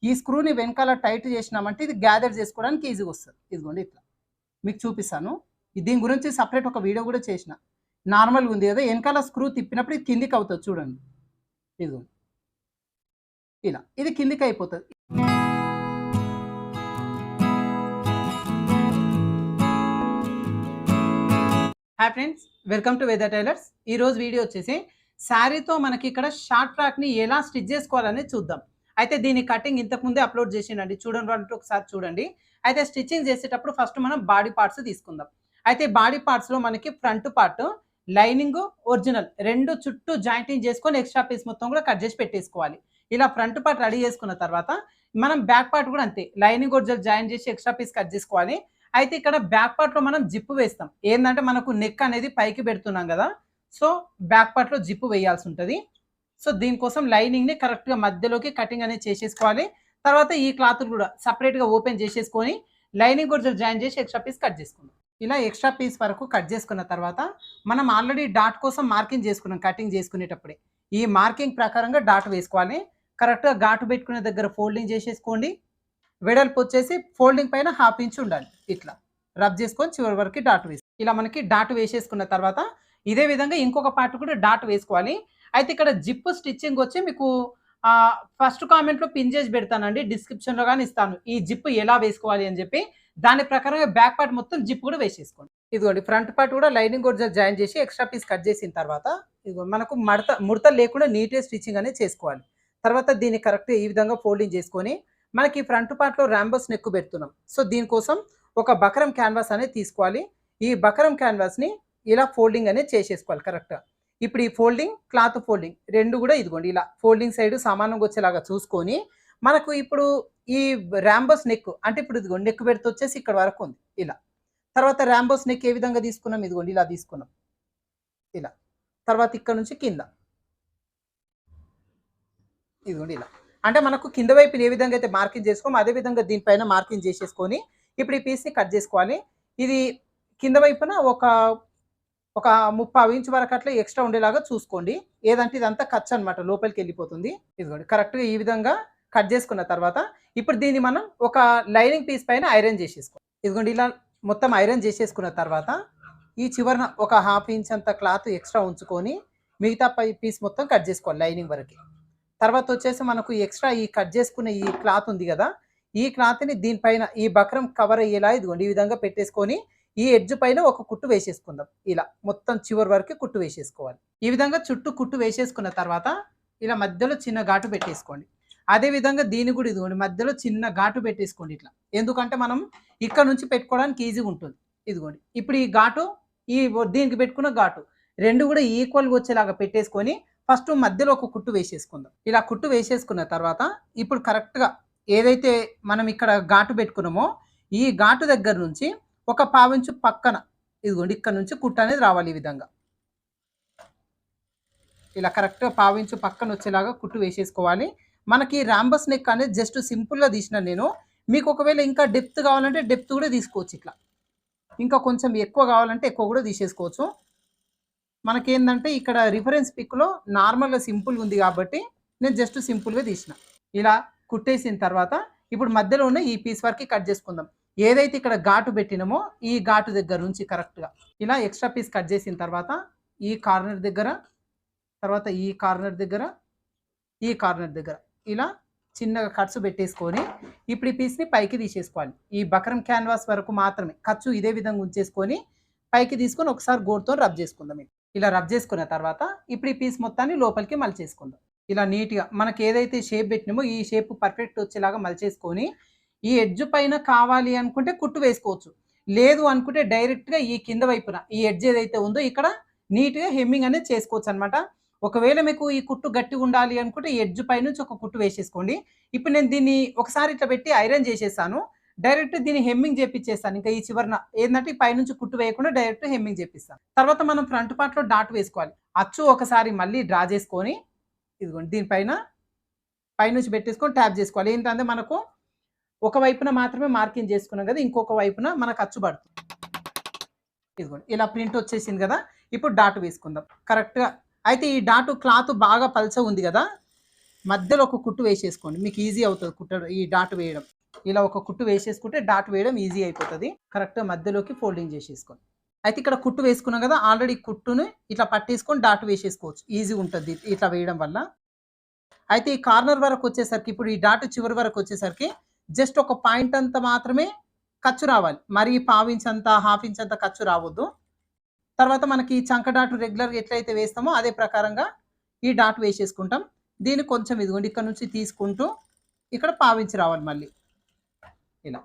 ఈ స్క్రూని వెనకాల టైట్ చేసినామంటే ఇది గ్యాదర్ చేసుకోవడానికి ఈజీగా వస్తుంది. ఇదిగోండి ఇట్లా మీకు చూపిస్తాను. దీని గురించి సపరేట్ ఒక వీడియో కూడా చేసిన. నార్మల్గా ఉంది కదా, వెనకాల స్క్రూ తిప్పినప్పుడు ఇది కిందికి అవుతుంది చూడండి. ఇదిగోండి ఇలా ఇది కిందికి అయిపోతుంది. Hi friends, welcome to weather tailors. ఈరోజు వీడియో వచ్చేసి శారీతో మనకి ఇక్కడ షార్ట్ ఫ్రాక్ని ఎలా స్టిచ్ చేసుకోవాలని చూద్దాం. అయితే దీని కటింగ్ ఇంతకుముందే అప్లోడ్ చేసిండండి, చూడండి అంటే ఒకసారి చూడండి. అయితే స్టిచ్చింగ్ చేసేటప్పుడు ఫస్ట్ మనం బాడీ పార్ట్స్ తీసుకుందాం. అయితే బాడీ పార్ట్స్లో మనకి ఫ్రంట్ పార్ట్, లైనింగ్, ఒరిజినల్ రెండు చుట్టూ జాయింటింగ్ చేసుకొని ఎక్స్ట్రా పీస్ మొత్తం కూడా కట్ చేసి పెట్టేసుకోవాలి. ఇలా ఫ్రంట్ పార్ట్ రెడీ చేసుకున్న తర్వాత మనం బ్యాక్ పార్ట్ కూడా అంతే, లైనింగ్ ఒరిజినల్ జాయిన్ చేసి ఎక్స్ట్రా పీస్ కట్ చేసుకోవాలి. అయితే ఇక్కడ బ్యాక్ పార్ట్లో మనం జిప్పు వేస్తాం. ఏంటంటే మనకు నెక్ అనేది పైకి పెడుతున్నాం కదా, సో బ్యాక్ పార్ట్లో జిప్పు వేయాల్సి ఉంటుంది. సో దీనికోసం లైనింగ్ని కరెక్ట్గా మధ్యలోకి కటింగ్ అనేది చేసేసుకోవాలి. తర్వాత ఈ క్లాత్ కూడా సపరేట్గా ఓపెన్ చేసేసుకొని లైనింగ్ కూడా జాయిన్ చేసి ఎక్స్ట్రా పీస్ కట్ చేసుకుందాం. ఇలా ఎక్స్ట్రా పీస్ వరకు కట్ చేసుకున్న తర్వాత మనం ఆల్రెడీ డాట్ కోసం మార్కింగ్ చేసుకున్నాం కటింగ్ చేసుకునేటప్పుడే. ఈ మార్కింగ్ ప్రకారంగా డాట్ వేసుకోవాలి. కరెక్ట్గా ఘాటు పెట్టుకునే దగ్గర ఫోల్డింగ్ చేసేసుకోండి. వెడల్పు వచ్చేసి ఫోల్డింగ్ పైన 1/2 ఇంచ్ ఉండాలి. ఇట్లా రబ్ చేసుకొని చివరి వరకు డాట్ వేసి ఇలా మనకి డాట్ వేసేసుకున్న తర్వాత ఇదే విధంగా ఇంకొక పార్ట్ కూడా డాట్ వేసుకోవాలి. అయితే ఇక్కడ జిప్ స్టిచ్చింగ్ వచ్చి మీకు ఫస్ట్ కామెంట్లో పిన్ చేసి పెడతానండి, డిస్క్రిప్షన్లో కానీ ఇస్తాను ఈ జిప్ ఎలా వేసుకోవాలి అని చెప్పి. దాని ప్రకారంగా బ్యాక్ పార్ట్ మొత్తం జిప్ కూడా వేసేసుకోండి. ఇదిగోండి ఫ్రంట్ పార్ట్ కూడా లైనింగ్ కూడా జాయిన్ చేసి ఎక్స్ట్రా పీస్ కట్ చేసిన తర్వాత ఇదిగో మనకు ముడత లేకుండా నీట్గా స్టిచ్చింగ్ అనేది చేసుకోవాలి. తర్వాత దీన్ని కరెక్ట్గా ఈ విధంగా ఫోల్డింగ్ చేసుకొని మనకి ఫ్రంట్ పార్ట్లో ర్యాంబోస్ నెక్ పెడుతున్నాం. సో దీనికోసం ఒక బకరం క్యాన్వాస్ అనేది తీసుకోవాలి. ఈ బకరం క్యాన్వాస్ని ఇలా ఫోల్డింగ్ అనేది చేసేసుకోవాలి కరెక్ట్గా. ఇప్పుడు ఈ ఫోల్డింగ్, క్లాత్ ఫోల్డింగ్ రెండు కూడా ఇదిగోండి ఇలా ఫోల్డింగ్ సైడ్ సమానంగా వచ్చేలాగా చూసుకొని మనకు ఇప్పుడు ఈ ర్యాంబోస్ నెక్ అంటే ఇప్పుడు ఇదిగోండి నెక్ పెడితే వచ్చేసి ఇక్కడ వరకు ఉంది ఇలా. తర్వాత ర్యాంబోస్ నెక్ ఏ విధంగా తీసుకున్నాం, ఇదిగోండి ఇలా తీసుకున్నాం ఇలా. తర్వాత ఇక్కడ నుంచి కింద ఇదిగోండి ఇలా. అంటే మనకు కింద వైపుని ఏ విధంగా అయితే మార్కింగ్ చేసుకోమో అదే విధంగా దీనిపైన మార్కింగ్ చేసేసుకొని ఇప్పుడు ఈ పీస్ని కట్ చేసుకోవాలి. ఇది కింద వైపున ఒక 30 ఇంచ్ వరకు అట్లా ఎక్స్ట్రా ఉండేలాగా చూసుకోండి. ఏదంటే ఇదంతా ఖర్చు అనమాట, లోపలికి వెళ్ళిపోతుంది. ఇదిగోండి కరెక్ట్గా ఈ విధంగా కట్ చేసుకున్న తర్వాత ఇప్పుడు దీన్ని మనం ఒక లైనింగ్ పీస్ పైన ఐరన్ చేసేసుకోవాలి. ఇదిగోండి ఇలా మొత్తం ఐరన్ చేసేసుకున్న తర్వాత ఈ చివరన ఒక 1/2 ఇంచ్ అంత క్లాత్ ఎక్స్ట్రా ఉంచుకొని మిగతా పీస్ మొత్తం కట్ చేసుకోవాలి లైనింగ్ వరకు. తర్వాత వచ్చేసి మనకు ఎక్స్ట్రా ఈ కట్ చేసుకున్న ఈ క్లాత్ ఉంది కదా, ఈ క్లాత్ని దీనిపైన ఈ బక్రం కవర్ అయ్యేలా ఇదిగోండి ఈ విధంగా పెట్టేసుకొని ఈ ఎడ్జ్ పైన ఒక కుట్టు వేసేసుకుందాం. ఇలా మొత్తం చివరి వరకు కుట్టు వేసేసుకోవాలి. ఈ విధంగా చుట్టూ కుట్టు వేసేసుకున్న తర్వాత ఇలా మధ్యలో చిన్న ఘాటు పెట్టేసుకోండి. అదే విధంగా దీన్ని కూడా ఇదిగోండి మధ్యలో చిన్న ఘాటు పెట్టేసుకోండి ఇట్లా. ఎందుకంటే మనం ఇక్కడ నుంచి పెట్టుకోవడానికి ఈజీగా ఉంటుంది. ఇదిగోండి ఇప్పుడు ఈ ఘాటు ఈ దీనికి పెట్టుకున్న ఘాటు రెండు కూడా ఈక్వల్గా వచ్చేలాగా పెట్టేసుకొని ఫస్ట్ మధ్యలో ఒక కుట్టు వేసేసుకుందాం. ఇలా కుట్టు వేసేసుకున్న తర్వాత ఇప్పుడు కరెక్ట్గా ఏదైతే మనం ఇక్కడ ఘాటు పెట్టుకున్నామో ఈ ఘాటు దగ్గర నుంచి ఒక 1/2 ఇంచు పక్కన ఇదిగోండి ఇక్కడ నుంచి కుట్టు అనేది రావాలి. ఈ విధంగా ఇలా కరెక్ట్గా 1/2 ఇంచు పక్కన వచ్చేలాగా కుట్టు వేసేసుకోవాలి. మనకి ర్యాంబస్ నెక్ అనేది జస్ట్ సింపుల్గా తీసిన నేను. మీకు ఒకవేళ ఇంకా డెప్త్ కావాలంటే డెప్త్ కూడా తీసుకోవచ్చు. ఇట్లా ఇంకా కొంచెం ఎక్కువ కావాలంటే ఎక్కువ కూడా తీసేసుకోవచ్చు. మనకేంటంటే ఇక్కడ రిఫరెన్స్ పిక్లో నార్మల్గా సింపుల్గా ఉంది కాబట్టి నేను జస్ట్ సింపుల్గా తీసిన. ఇలా కుట్టేసిన తర్వాత ఇప్పుడు మధ్యలో ఉన్న ఈ పీస్ వరకు కట్ చేసుకుందాం. ఏదైతే ఇక్కడ ఘాటు పెట్టినామో ఈ ఘాటు దగ్గర నుంచి కరెక్ట్గా ఇలా ఎక్స్ట్రా పీస్ కట్ చేసిన తర్వాత ఈ కార్నర్ దగ్గర, తర్వాత ఈ కార్నర్ దగ్గర, ఈ కార్నర్ దగ్గర ఇలా చిన్నగా కట్స్ పెట్టేసుకొని ఇప్పుడు ఈ పీస్ని పైకి తీసేసుకోవాలి. ఈ బకరం క్యాన్వాస్ వరకు మాత్రమే ఖర్చు ఇదే విధంగా ఉంచేసుకొని పైకి తీసుకొని ఒకసారి గోడుతో రబ్ చేసుకుందాం. ఇలా రబ్ చేసుకున్న తర్వాత ఇప్పుడు ఈ పీస్ మొత్తాన్ని లోపలికి మలిచేసుకుందాం. ఇలా నీట్గా మనకి ఏదైతే షేప్ పెట్టినామో ఈ షేప్ పర్ఫెక్ట్ వచ్చేలాగా మలిచేసుకొని ఈ ఎడ్జ్ పైన కావాలి అనుకుంటే కుట్టు వేసుకోవచ్చు, లేదు అనుకుంటే డైరెక్ట్గా ఈ కింద వైపున ఈ ఎడ్జ్ ఏదైతే ఉందో ఇక్కడ నీట్గా హెమ్మింగ్ అనేది చేసుకోవచ్చు అనమాట. ఒకవేళ మీకు ఈ కుట్టు గట్టిగా ఉండాలి అనుకుంటే ఈ ఎడ్జ్ పై నుంచి ఒక కుట్టు వేసేసుకోండి. ఇప్పుడు నేను దీన్ని ఒకసారి ఇట్లా పెట్టి ఐరన్ చేసేసాను. డైరెక్ట్ దీన్ని హెమ్మింగ్ చేపిచ్చేస్తాను. ఇంకా ఈ చివరన ఏంటంటే పైనుంచి కుట్టు వేయకుండా డైరెక్ట్ హెమ్మింగ్ చేపిస్తాను. తర్వాత మనం ఫ్రంట్ పార్ట్లో డాట్ వేసుకోవాలి. అచ్చు ఒకసారి మళ్ళీ డ్రా చేసుకొని ఇదిగోండి దీనిపైన పైనుంచి పెట్టేసుకొని ట్యాప్ చేసుకోవాలి. ఏంటంటే మనకు ఒక వైపున మాత్రమే మార్కింగ్ చేసుకున్నాం కదా, ఇంకొక వైపున మనకు అచ్చు పడుతుంది. ఇదిగోండి ఇలా ప్రింట్ వచ్చేసింది కదా, ఇప్పుడు డాట్ వేసుకుందాం కరెక్ట్గా. అయితే ఈ డాట్ క్లాత్ బాగా పల్చ ఉంది కదా, మధ్యలో ఒక కుట్టు వేసేసుకోండి, మీకు ఈజీ అవుతుంది కుట్టడం, ఈ డాట్ వేయడం. ఇలా ఒక కుట్టు వేసేసుకుంటే డాట్ వేయడం ఈజీ అయిపోతుంది. కరెక్ట్గా మధ్యలోకి ఫోల్డింగ్ చేసేసుకోండి. అయితే ఇక్కడ కుట్టు వేసుకున్నాం కదా, ఆల్రెడీ కుట్టుని ఇట్లా పట్టేసుకొని డాట్ వేసేసుకోవచ్చు, ఈజీ ఉంటుంది ఇట్లా వేయడం వల్ల. అయితే ఈ కార్నర్ వరకు వచ్చేసరికి, ఇప్పుడు ఈ డాట్ చివరి వరకు వచ్చేసరికి జస్ట్ ఒక పాయింట్ అంత మాత్రమే ఖర్చు రావాలి, మరి పావించ్ అంత హాఫ్ ఇంచ్ అంత ఖర్చు రావద్దు. తర్వాత మనకి చంక డాట్ రెగ్యులర్గా ఎట్లయితే వేస్తామో అదే ప్రకారంగా ఈ డాట్ వేసేసుకుంటాం. దీన్ని కొంచెం ఇదిగోండి ఇక్కడ నుంచి తీసుకుంటూ ఇక్కడ పావించి రావాలి మళ్ళీ ఇలా.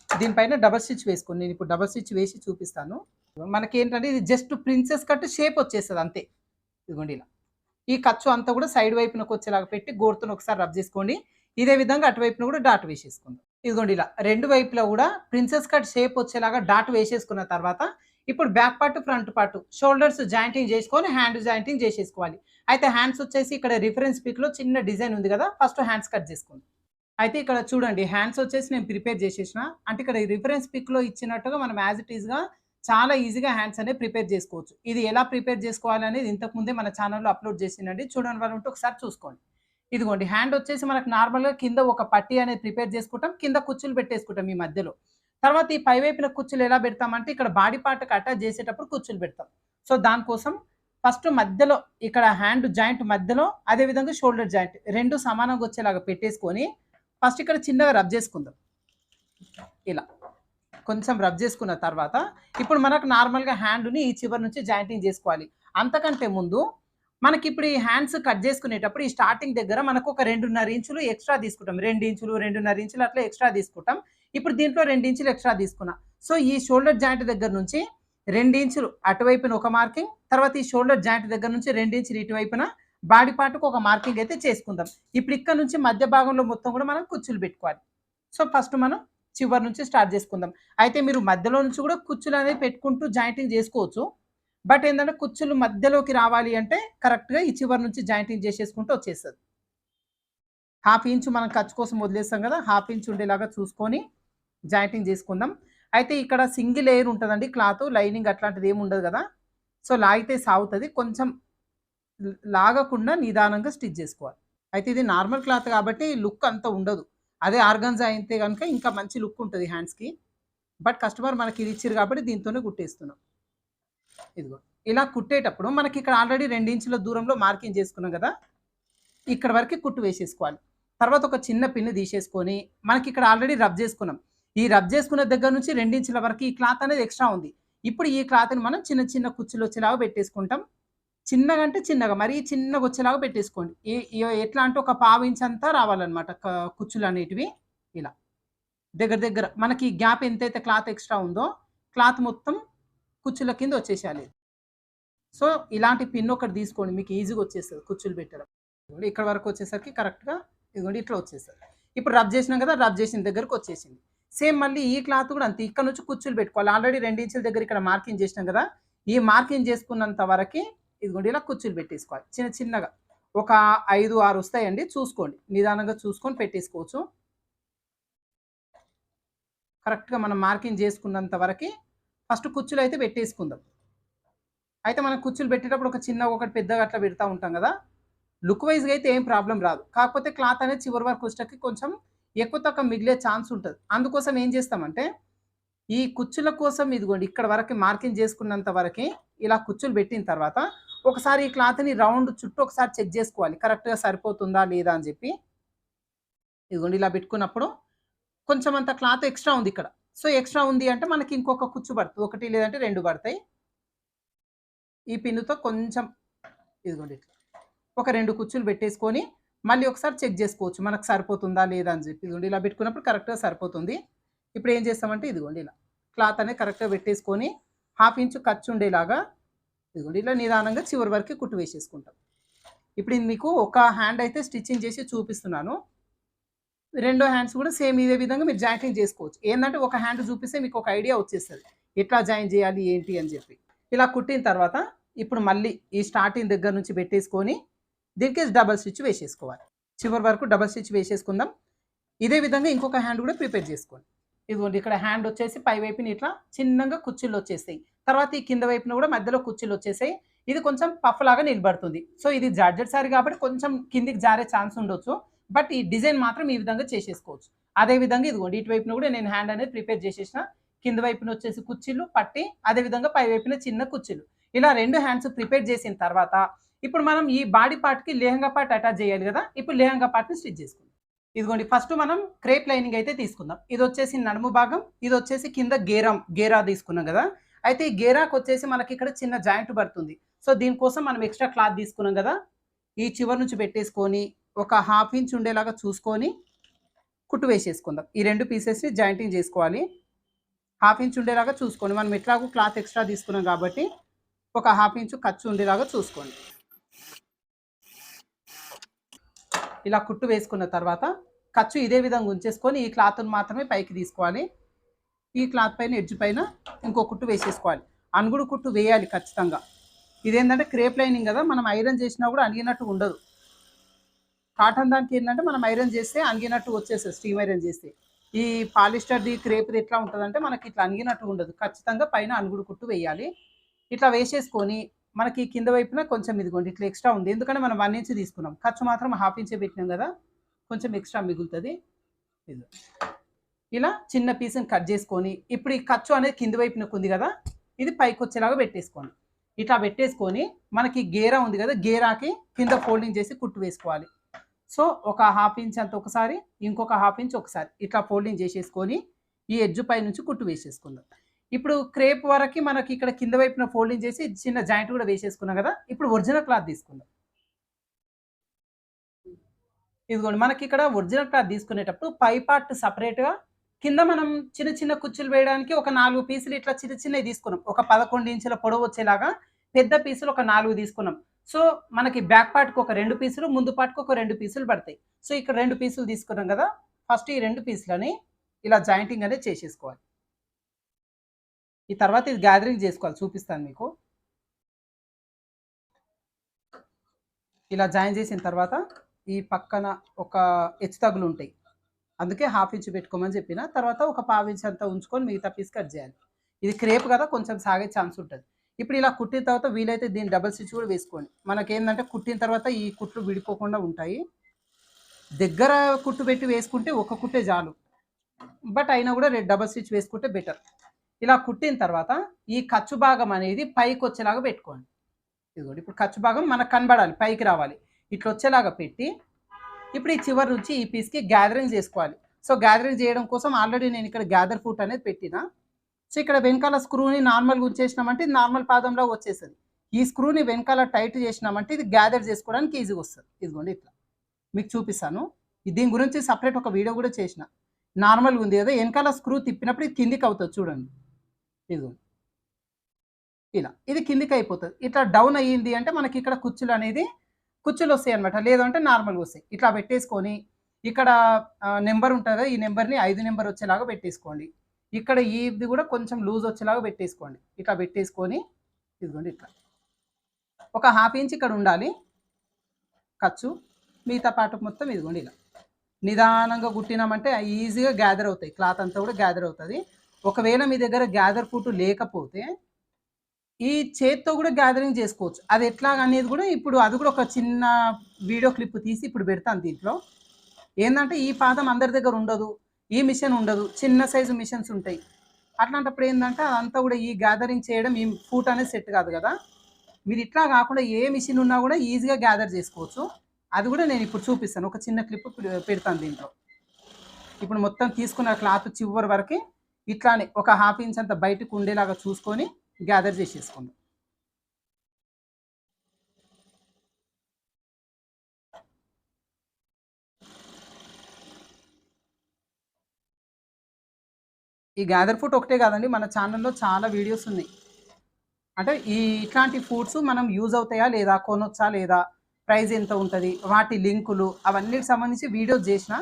దీనిపైన డబల్ స్టిచ్ వేసుకోండి, నేను ఇప్పుడు డబల్ స్టిచ్ వేసి చూపిస్తాను. మనకి ఏంటంటే ఇది జస్ట్ ప్రిన్సెస్ కట్ షేప్ వచ్చేస్తుంది అంతే. ఇదిగోండి ఇలా ఈ ఖర్చు అంతా కూడా సైడ్ వైపునకు వచ్చేలాగా పెట్టి గోరుతో ఒకసారి రబ్ చేసుకోండి. ఇదే విధంగా అటువైపున కూడా డాట్ వేసేసుకుందాం. ఇదిగోండి ఇలా రెండు వైపులా కూడా ప్రిన్సెస్ కట్ షేప్ వచ్చేలాగా డాట్ వేసేసుకున్న తర్వాత ఇప్పుడు back part front part shoulders jointing చేసుకొని హ్యాండ్ జాయింటింగ్ చేసేసుకోవాలి. అయితే హ్యాండ్స్ వచ్చేసి ఇక్కడ రిఫరెన్స్ పిక్లో చిన్న డిజైన్ ఉంది కదా, ఫస్ట్ హ్యాండ్స్ కట్ చేసుకోండి. అయితే ఇక్కడ చూడండి హ్యాండ్స్ వచ్చేసి నేను ప్రిపేర్ చేసేసిన, అంటే ఇక్కడ రిఫరెన్స్ పిక్లో ఇచ్చినట్టుగా మనం యాజ్ ఇట్ ఈస్గా చాలా ఈజీగా హ్యాండ్స్ అనేవి ప్రిపేర్ చేసుకోవచ్చు. ఇది ఎలా ప్రిపేర్ చేసుకోవాలి అనేది ఇంతకుముందే మన ఛానల్లో అప్లోడ్ చేసిందండి, చూడండి వాళ్ళు ఉంటే ఒకసారి చూసుకోండి. ఇదిగోండి హ్యాండ్ వచ్చేసి మనకు నార్మల్గా కింద ఒక పట్టీ అనేది ప్రిపేర్ చేసుకుంటాం, కింద కుచ్చులు పెట్టేసుకుంటాం ఈ మధ్యలో. తర్వాత ఈ పై వైపున కుచ్చులు ఎలా పెడతామంటే ఇక్కడ బాడీ పార్ట్కి అటాచ్ చేసేటప్పుడు కుచ్చులు పెడతాం. సో దానికోసం ఫస్ట్ మధ్యలో ఇక్కడ హ్యాండ్ జాయింట్ మధ్యలో, అదేవిధంగా షోల్డర్ జాయింట్ రెండు సమానంగా వచ్చేలాగా పెట్టేసుకొని ఫస్ట్ ఇక్కడ చిన్నగా రబ్ చేసుకుందాం. ఇలా కొంచెం రబ్ చేసుకున్న తర్వాత ఇప్పుడు మనకు నార్మల్గా హ్యాండ్ని ఈ చివరి నుంచి జాయింటింగ్ చేసుకోవాలి. అంతకంటే ముందు మనకి ఇప్పుడు ఈ హ్యాండ్స్ కట్ చేసుకునేటప్పుడు ఈ స్టార్టింగ్ దగ్గర మనకు ఒక 2.5 ఇంచులు ఎక్స్ట్రా తీసుకుంటాం, 2 ఇంచులు 2.5 ఇంచులు అట్లా ఎక్స్ట్రా తీసుకుంటాం. ఇప్పుడు దీంట్లో 2 ఇంచులు ఎక్స్ట్రా తీసుకున్నా. సో ఈ షోల్డర్ జాయింట్ దగ్గర నుంచి 2 ఇంచులు అటువైపున ఒక మార్కింగ్, తర్వాత ఈ షోల్డర్ జాయింట్ దగ్గర నుంచి 2 ఇంచులు ఇటువైపున బాడీ పార్ట్కు ఒక మార్కింగ్ అయితే చేసుకుందాం. ఇప్పుడు ఇక్కడ నుంచి మధ్య భాగంలో మొత్తం కూడా మనం కుచ్చులు పెట్టుకోవాలి. సో ఫస్ట్ మనం చివరి నుంచి స్టార్ట్ చేసుకుందాం. అయితే మీరు మధ్యలో నుంచి కూడా కుచ్చులు అనేది పెట్టుకుంటూ జాయింటింగ్ చేసుకోవచ్చు, బట్ ఏంటంటే కుచ్చులు మధ్యలోకి రావాలి అంటే కరెక్ట్గా ఈ చివరి నుంచి జాయింటింగ్ చేసేసుకుంటూ వచ్చేస్తుంది. హాఫ్ ఇంచు మనం ఖర్చు కోసం వదిలేస్తాం కదా, హాఫ్ ఇంచ్ ఉండేలాగా చూసుకొని జాయింటింగ్ చేసుకుందాం. అయితే ఇక్కడ సింగిల్ లేయర్ ఉంటుందండి క్లాత్, లైనింగ్ అట్లాంటిది ఏమి ఉండదు కదా. సో లాగితే సాగుతుంది, కొంచెం లాగకుండా నిదానంగా స్టిచ్ చేసుకోవాలి. అయితే ఇది నార్మల్ క్లాత్ కాబట్టి లుక్ అంత ఉండదు, అదే ఆర్గన్జా అయితే కనుక ఇంకా మంచి లుక్ ఉంటుంది హ్యాండ్స్కి. బట్ కస్టమర్ మనకి ఇది ఇచ్చారు కాబట్టి దీంతోనే కుట్టేస్తున్నాం. ఇదిగో ఇలా కుట్టేటప్పుడు మనకి ఇక్కడ ఆల్రెడీ 2 ఇంచుల దూరంలో మార్కింగ్ చేసుకున్నాం కదా, ఇక్కడ వరకు కుట్టు వేసేసుకోవాలి. తర్వాత ఒక చిన్న పిన్ను తీసేసుకొని మనకి ఇక్కడ ఆల్రెడీ రబ్ చేసుకున్నాం, ఈ రబ్ చేసుకున్న దగ్గర నుంచి 2 ఇంచుల వరకు ఈ క్లాత్ అనేది ఎక్స్ట్రా ఉంది. ఇప్పుడు ఈ క్లాత్ని మనం చిన్న చిన్న కుచ్చులు వచ్చేలాగా పెట్టేసుకుంటాం. చిన్నగా అంటే చిన్నగా, మరీ చిన్నగా వచ్చేలాగా పెట్టేసుకోండి. ఎట్లా అంటే ఒక 1/2 ఇంచ్ అంతా రావాలన్నమాట కుచ్చులు అనేటివి. ఇలా దగ్గర దగ్గర మనకి గ్యాప్ ఎంతైతే క్లాత్ ఎక్స్ట్రా ఉందో క్లాత్ మొత్తం కుచ్చుల కింద వచ్చేసేయాలి. సో ఇలాంటి పిన్ ఒకటి తీసుకోండి, మీకు ఈజీగా వచ్చేస్తుంది కుచ్చులు పెట్టడం. ఇక్కడ వరకు వచ్చేసరికి కరెక్ట్గా ఇదిగోండి ఇట్లా వచ్చేస్తుంది. ఇప్పుడు రబ్ చేసినాం కదా, రబ్ చేసిన దగ్గరకు వచ్చేసింది. సేమ్ మళ్ళీ ఈ క్లాత్ కూడా అంతే, ఇక్కడ నుంచి కుచ్చులు పెట్టుకోవాలి. ఆల్రెడీ 2 ఇంచుల దగ్గర ఇక్కడ మార్కింగ్ చేసినాం కదా, ఈ మార్కింగ్ చేసుకున్నంత వరకు ఇదిగోండి ఇలా కుచ్చులు పెట్టేసుకోవాలి. చిన్న చిన్నగా ఒక 5-6 వస్తాయండి, చూసుకోండి, నిదానంగా చూసుకొని పెట్టేసుకోవచ్చు. కరెక్ట్గా మనం మార్కింగ్ చేసుకున్నంత వరకు ఫస్ట్ కుచ్చులు అయితే పెట్టేసుకుందాం. అయితే మనం కుచ్చులు పెట్టేటప్పుడు ఒక చిన్న ఒకటి పెద్దగా అట్లా పెడతా ఉంటాం కదా, లుక్ వైజ్గా అయితే ఏం ప్రాబ్లం రాదు. కాకపోతే క్లాత్ అనేది చివరి వరకు వచ్చేటకి కొంచెం ఎక్కువ తక్కువ మిగిలే ఛాన్స్ ఉంటుంది. అందుకోసం ఏం చేస్తామంటే ఈ కుచ్చుల కోసం ఇదిగోండి ఇక్కడ వరకు మార్కింగ్ చేసుకున్నంత వరకు ఇలా కుచ్చులు పెట్టిన తర్వాత ఒకసారి ఈ క్లాత్ని రౌండ్ చుట్టూ ఒకసారి చెక్ చేసుకోవాలి, కరెక్ట్గా సరిపోతుందా లేదా అని చెప్పి. ఇదిగోండి ఇలా పెట్టుకున్నప్పుడు కొంచెం అంత క్లాత్ ఎక్స్ట్రా ఉంది ఇక్కడ. సో ఎక్స్ట్రా ఉంది అంటే మనకి ఇంకొక కుచ్చు పడుతుంది, 1 లేదంటే 2 పడతాయి. ఈ పిన్నుతో కొంచెం ఇదిగోండి ఇట్లా ఒక 2 కుచ్చులు పెట్టేసుకొని మళ్ళీ ఒకసారి చెక్ చేసుకోవచ్చు మనకు సరిపోతుందా లేదా అని చెప్పి. ఇదిగోండి ఇలా పెట్టుకున్నప్పుడు కరెక్ట్గా సరిపోతుంది. ఇప్పుడు ఏం చేస్తామంటే ఇదిగోండి ఇలా క్లాత్ అనేది కరెక్ట్గా పెట్టేసుకొని 1/2 ఇంచు ఖర్చు ఉండేలాగా ఇదిగోండి ఇలా నిదానంగా చివరి వరకు కుట్టు వేసేసుకుంటాం. ఇప్పుడు ఇది మీకు ఒక హ్యాండ్ అయితే స్టిచ్చింగ్ చేసి చూపిస్తున్నాను, రెండో హ్యాండ్స్ కూడా సేమ్ ఇదే విధంగా మీరు జాయింటింగ్ చేసుకోవచ్చు. ఏంటంటే ఒక హ్యాండ్ చూపిస్తే మీకు ఒక ఐడియా వచ్చేస్తుంది ఎట్లా జాయిన్ చేయాలి ఏంటి అని చెప్పి. ఇలా కుట్టిన తర్వాత ఇప్పుడు మళ్ళీ ఈ స్టార్టింగ్ దగ్గర నుంచి పెట్టేసుకొని దీనికి డబల్ స్టిచ్ వేసేసుకోవాలి. చివరి వరకు డబల్ స్టిచ్ వేసేసుకుందాం. ఇదే విధంగా ఇంకొక హ్యాండ్ కూడా ప్రిపేర్ చేసుకోండి. ఇదిగోండి ఇక్కడ హ్యాండ్ వచ్చేసి పై వైపుని ఇట్లా చిన్నగా కుర్చీలు వచ్చేస్తాయి, తర్వాత ఈ కింద వైపున కూడా మధ్యలో కుర్చీలు వచ్చేసాయి. ఇది కొంచెం పఫ్ లాగా నిలబడుతుంది. సో ఇది జార్జెట్ సారీ కాబట్టి కొంచెం కిందికి జారే ఛాన్స్ ఉండొచ్చు. బట్ ఈ డిజైన్ మాత్రం ఈ విధంగా చేసేసుకోవచ్చు. అదే విధంగా ఇదిగోండి ఇటువైపున కూడా నేను హ్యాండ్ అనేది ప్రిపేర్ చేసేసిన. కింద వైపున వచ్చేసి కుచ్చిళ్ళు, పట్టి, అదే విధంగా పై వైపున చిన్న కుచ్చిళ్ళు. ఇలా 2 హ్యాండ్స్ ప్రిపేర్ చేసిన తర్వాత ఇప్పుడు మనం ఈ బాడీ పార్ట్‌కి లెహంగా పార్ట్ అటాచ్ చేయాలి కదా! ఇప్పుడు లెహంగా పార్ట్‌ని స్టిచ్ చేసుకుందాం. ఇదిగోండి ఫస్ట్ మనం క్రేప్ లైనింగ్ అయితే తీసుకుందాం. ఇదొచ్చేసి నడుము భాగం, ఇదొచ్చేసి కింద గేరా తీసుకున్నాం కదా! అయితే ఈ గేరాకొచ్చేసి మనకి ఇక్కడ చిన్న జాయింట్ పడుతుంది. సో దీనికోసం మనం ఎక్స్‌ట్రా క్లాత్ తీసుకున్నాం కదా! ఈ చివరి నుంచి పెట్టేసుకొని ఒక హాఫ్ ఇంచ్ ఉండేలాగా చూసుకొని కుట్టు వేసేసుకుందాం. ఈ 2 పీసెస్‌ని జాయింటింగ్ చేసుకోవాలి. హాఫ్ ఇంచ్ ఉండేలాగా చూసుకోండి. మనం ఎట్లాగో క్లాత్ ఎక్స్‌ట్రా తీసుకున్నాం కాబట్టి ఒక హాఫ్ ఇంచ్ ఖర్చు ఉండేలాగా చూసుకోండి. ఇలా కుట్టు వేసుకున్న తర్వాత ఖర్చు ఇదే విధంగా ఉంచేసుకొని ఈ క్లాత్‌ని మాత్రమే పైకి తీసుకోవాలి. ఈ క్లాత్ పైన ఎడ్జ్ పైన ఇంకో కుట్టు వేసేసుకోవాలి. అనుగుడు కుట్టు వేయాలి ఖచ్చితంగా. ఇదేంటంటే క్రేప్ లైనింగ్ కదా! మనం ఐరన్ చేసినా కూడా అణిగినట్టు ఉండదు. కాటన్ దానికి ఏంటంటే మనం ఐరన్ చేస్తే అణిగినట్టు వచ్చేస్తది స్టీమ్ ఐరన్ చేస్తే. ఈ పాలిస్టర్‌ది, క్రేప్‌ది ఎట్లా ఉంటదంటే మనకి ఇట్లా అణిగినట్టు ఉండదు. ఖచ్చితంగా పైన అనుగుడు కుట్టు వేయాలి. ఇట్లా వేసేసుకొని మనకి కింద వైపున కొంచెం ఇదిగోండి ఇట్లా ఎక్స్ట్రా ఉంది. ఎందుకంటే మనం 1 ఇంచ్ తీసుకున్నాం. ఖర్చు మాత్రం హాఫ్ ఇంచే పెట్టినాం కదా! కొంచెం ఎక్స్ట్రా మిగులుతది. ఇది. ఇలా చిన్న పీస్‌ని కట్ చేసుకొని ఇప్పుడు ఈ ఖర్చు అనేది కింద వైపునకు ఉంది కదా! ఇది పైకొచ్చేలాగా పెట్టేసుకోండి. ఇట్లా పెట్టేసుకొని మనకి గేరా ఉంది కదా! గేరాకి కింద ఫోల్డింగ్ చేసి కుట్టు వేసుకోవాలి. సో ఒక హాఫ్ ఇంచ్ అంత ఒకసారి, ఇంకొక హాఫ్ ఇంచ్ ఒకసారి ఇట్లా ఫోల్డింగ్ చేసేసుకొని ఈ ఎడ్జ్ పై నుంచి కుట్టు వేసేసుకుందాం. ఇప్పుడు క్రేప్ వరకి మనకి ఇక్కడ కింద వైపున ఫోల్డింగ్ చేసి చిన్న జాయింట్ కూడా వేసేసుకున్నాం కదా! ఇప్పుడు ఒరిజినల్ క్లాత్ తీసుకుందాం. ఇదిగోండి మనకి ఇక్కడ ఒరిజినల్ క్లాత్ తీసుకునేటప్పుడు పై పార్ట్ సెపరేట్‌గా, కింద మనం చిన్న చిన్న కుచ్చులు వేయడానికి ఒక 4 పీసులు ఇట్లా చిన్న చిన్నవి తీసుకున్నాం. ఒక 11 ఇంచుల పొడవు వచ్చేలాగా పెద్ద పీసులు ఒక 4 తీసుకున్నాం. సో మనకి బ్యాక్ పార్ట్‌కి ఒక 2 పీసులు, ముందు పార్ట్‌కి ఒక 2 పీసులు పడతాయి. సో ఇక్కడ 2 పీసులు తీసుకున్నాం కదా! ఫస్ట్ ఈ 2 పీసులని ఇలా జాయింటింగ్ అనేది చేసేసుకోవాలి. ఈ తర్వాత ఇది గ్యాదరింగ్ చేసుకోవాలి చూపిస్తాను మీకు. ఇలా జాయిన్ చేసిన తర్వాత ఈ పక్కన ఒక హెచ్చు తగులు ఉంటాయి. అందుకే హాఫ్ ఇంచ్ పెట్టుకోమని చెప్పిన. తర్వాత ఒక పావు ఇంచ్ అంతా ఉంచుకొని మిగతా పీస్ కట్ చేయాలి. ఇది క్రేప్ కదా కొంచెం సాగే ఛాన్స్ ఉంటుంది. ఇప్పుడు ఇలా కుట్టిన తర్వాత వీలైతే దీన్ని డబుల్ స్టిచ్ కూడా వేసుకోండి. మనకేందంటే కుట్టిన తర్వాత ఈ కుట్లు విడిపోకుండా ఉంటాయి. దగ్గర కుట్టు పెట్టి వేసుకుంటే ఒక కుట్టే చాలు. బట్ అయినా కూడా డబుల్ స్టిచ్ వేసుకుంటే బెటర్. ఇలా కుట్టిన తర్వాత ఈ ఖర్చు భాగం అనేది పైకి వచ్చేలాగా పెట్టుకోండి. ఇదిగోండి ఇప్పుడు ఖర్చు భాగం మనకు కనబడాలి, పైకి రావాలి. ఇట్లా వచ్చేలాగా పెట్టి ఇప్పుడు ఈ చివరి నుంచి ఈ పీస్‌కి గ్యాదరింగ్ చేసుకోవాలి. సో గ్యాదరింగ్ చేయడం కోసం ఆల్రెడీ నేను ఇక్కడ గ్యాదర్ ఫుట్ అనేది పెట్టిన. సో ఇక్కడ వెనకాల స్క్రూని నార్మల్‌గా ఉంచేసినామంటే ఇది నార్మల్ పాదంలో వచ్చేస్తది. ఈ స్క్రూని వెనకాల టైట్ చేసినామంటే ఇది గ్యాదర్ చేసుకోవడానికి ఈజీగా వస్తది. ఇదిగోండి ఇట్లా. మీకు చూపిస్తాను. దీని గురించి సెపరేట్ ఒక వీడియో కూడా చేసిన. నార్మల్‌గా ఉంది కదా! వెనకాల స్క్రూ తిప్పినప్పుడు ఇది కిందికి అవుతది చూడండి. ఇదిగోండి. ఇలా. ఇది కిందికి అయిపోతది. ఇట్లా డౌన్ అయ్యింది అంటే మనకి ఇక్కడ కుచ్చులు వస్తాయన్నమాట. లేదంటే నార్మల్‌గా వస్తాయి. ఇట్లా పెట్టేసుకొని ఇక్కడ నంబర్ ఉంటది కదా! ఈ నంబర్‌ని 5 నంబర్ వచ్చేలాగా పెట్టేసుకోండి. ఇక్కడ ఇది కూడా కొంచెం లూజ్ వచ్చేలాగా పెట్టేసుకోండి. ఇట్లా పెట్టేసుకొని ఇదిగోండి ఇట్లా. ఒక హాఫ్ ఇంచ్ ఇక్కడ ఉండాలి ఖర్చు. మిగతా పార్ట్ మొత్తం ఇదిగోండి ఇలా. నిదానంగా కుట్టినామంటే ఈజీగా గ్యాదర్ అవుతాయి. క్లాత్ అంతా కూడా గ్యాదర్ అవుతది. ఒకవేళ మీ దగ్గర గ్యాదర్ ఫుట్ లేకపోతే ఈ చేత్తో కూడా గ్యాదరింగ్ చేసుకోవచ్చు. అది ఎట్లాగనేది కూడా ఇప్పుడు అది కూడా ఒక చిన్న వీడియో క్లిప్ తీసి ఇప్పుడు పెడతాను దీంట్లో. ఏందంటే ఈ పాదం అందరి దగ్గర ఉండదు. ఈ మిషన్ ఉండదు. చిన్న సైజు మిషన్స్ ఉంటాయి. అట్లాంటప్పుడు ఏందంటే అదంతా కూడా ఈ గ్యాదరింగ్ చేయడం ఈ ఫూట్ అనేది సెట్ కాదు కదా! మీరు ఇట్లా కాకుండా ఏ మిషన్ ఉన్నా కూడా ఈజీగా గ్యాదర్ చేసుకోవచ్చు. అది కూడా నేను ఇప్పుడు చూపిస్తాను. ఒక చిన్న క్లిప్ పెడతాను దీంట్లో. ఇప్పుడు మొత్తం తీసుకున్న క్లాత్ చివరి వరకి ఇట్లానే ఒక హాఫ్ ఇంచ్ అంత బయటకు ఉండేలాగా చూసుకొని గ్యాదర్ చేసేసుకుందాం. ఈ గ్యాదర్ ఫుట్ ఒకటే కాదండి, మన ఛానల్‌లో చాలా వీడియోస్ ఉన్నాయి. అంటే ఇట్లాంటి ఫుడ్స్ మనం యూజ్ అవుతాయా లేదా? కొనొచ్చా లేదా? ప్రైస్ ఎంత ఉంటది? వాటి లింకులు అవన్నిటికి సంబంధించి వీడియోస్ చేసిన.